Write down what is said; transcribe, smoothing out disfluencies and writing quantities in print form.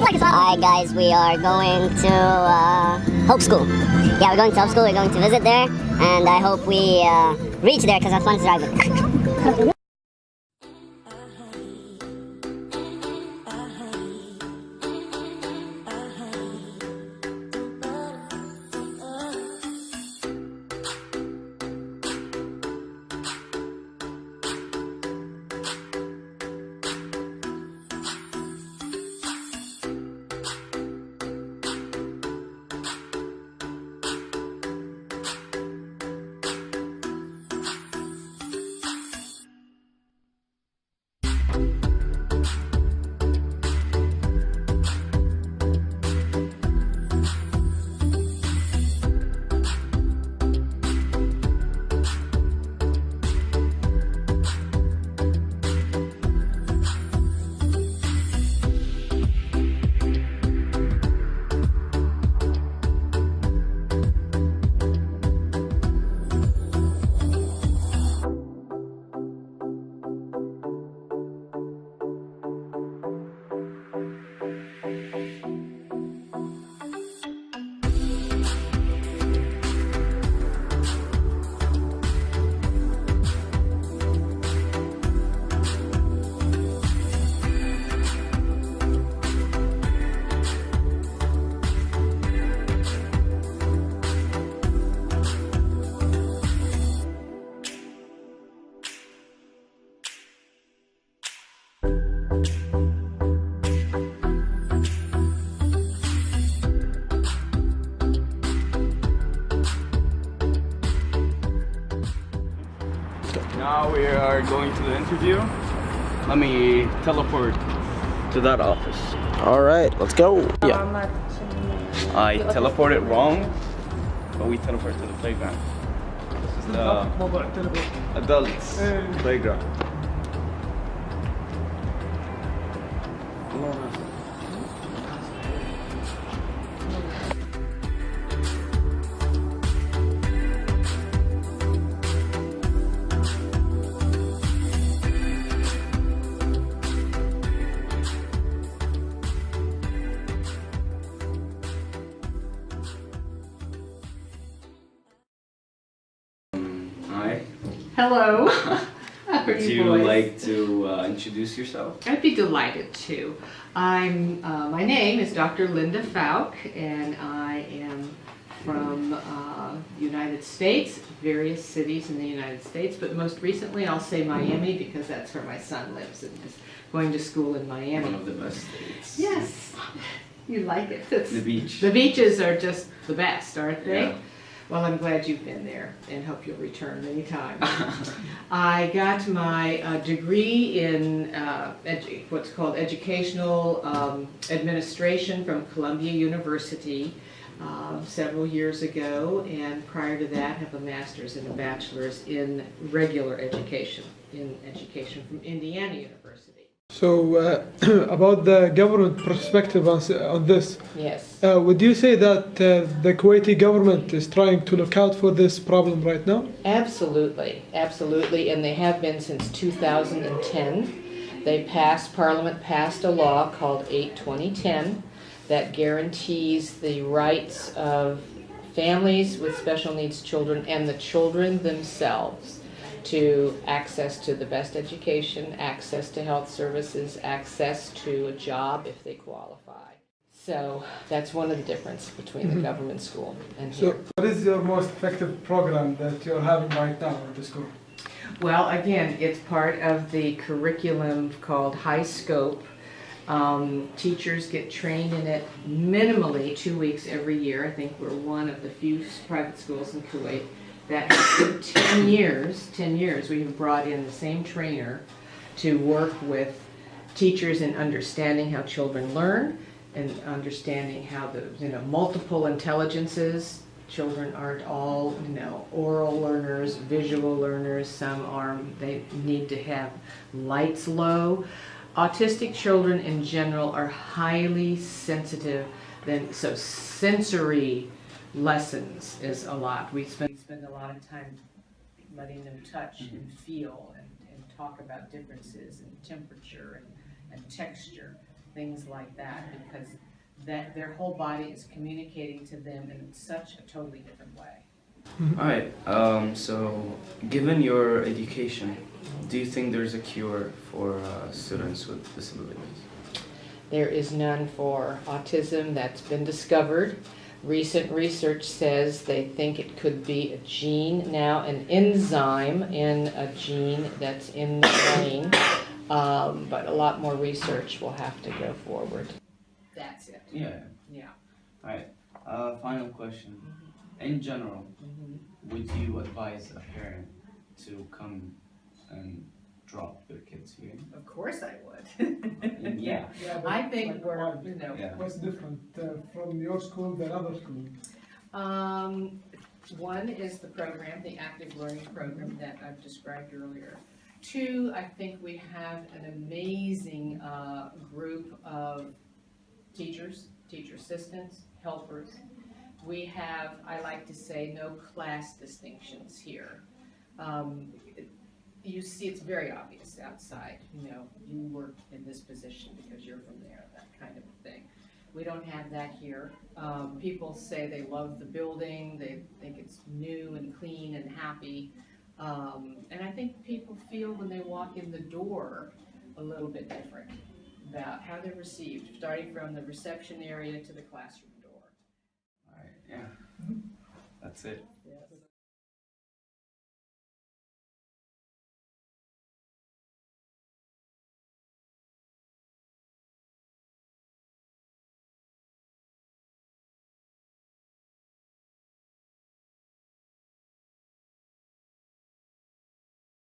Hi guys, we are going to Hope School. Yeah, we're going to Hope School, we're going to visit there, and I hope we reach there because our fun's driving. Now we are going to the interview. Let me teleport to that office. All right, let's go. Yeah. I teleported wrong, but we teleport to the playground. This is the adults playground. Hi. Hello. Would you like to introduce yourself? I'd be delighted to. My name is Dr. Linda Falk, and I am from the United States, various cities in the United States, but most recently I'll say Miami because that's where my son lives and is going to school in Miami. One of the best states. Yes. You like it. The beach. The beaches are just the best, aren't they? Yeah. Well, I'm glad you've been there and hope you'll return many times. I got my degree in what's called educational administration from Columbia University several years ago, and prior to that have a master's and a bachelor's in regular education, from Indiana University. So, about the government perspective on this, Yes. would you say that the Kuwaiti government is trying to look out for this problem right now? Absolutely, absolutely, and they have been since 2010. Parliament passed a law called 8/2010 that guarantees the rights of families with special needs children and the children themselves to access to the best education, access to health services, access to a job if they qualify. So that's one of the differences between the government school and here. So, what is your most effective program that you're having right now at the school? Well, again, it's part of the curriculum called High Scope. Teachers get trained in it minimally 2 weeks every year. I think we're one of the few private schools in Kuwait that for 10 years, we have brought in the same trainer to work with teachers in understanding how children learn and understanding how the multiple intelligences. Children aren't all oral learners, visual learners. They need to have lights low. Autistic children in general are highly sensitive. So sensory lessons is a lot. We spend a lot of time letting them touch and feel and talk about differences in temperature and texture. things like that, because that their whole body is communicating to them in such a totally different way. Alright, so given your education, do you think there's a cure for students with disabilities? There is none for autism that's been discovered. Recent research says they think it could be a gene now, an enzyme in a gene that's in the brain, but a lot more research will have to go forward. That's it. Yeah. Yeah. Alright, final question. In general, would you advise a parent to come and drop their kids here? Of course I would. Yeah. Yeah, but I think like, we're, you know, Yeah. what's different from your school than other school? one is the program, the active learning program that I've described earlier. Two, I think we have an amazing group of teachers, teacher assistants, helpers. We have, I like to say, no class distinctions here. You see, it's very obvious outside, you know, you work in this position because you're from there, that kind of thing. We don't have that here. People say they love the building, they think it's new and clean and happy. And I think people feel when they walk in the door a little bit different about how they're received, starting from the reception area to the classroom door. Alright, yeah. That's it.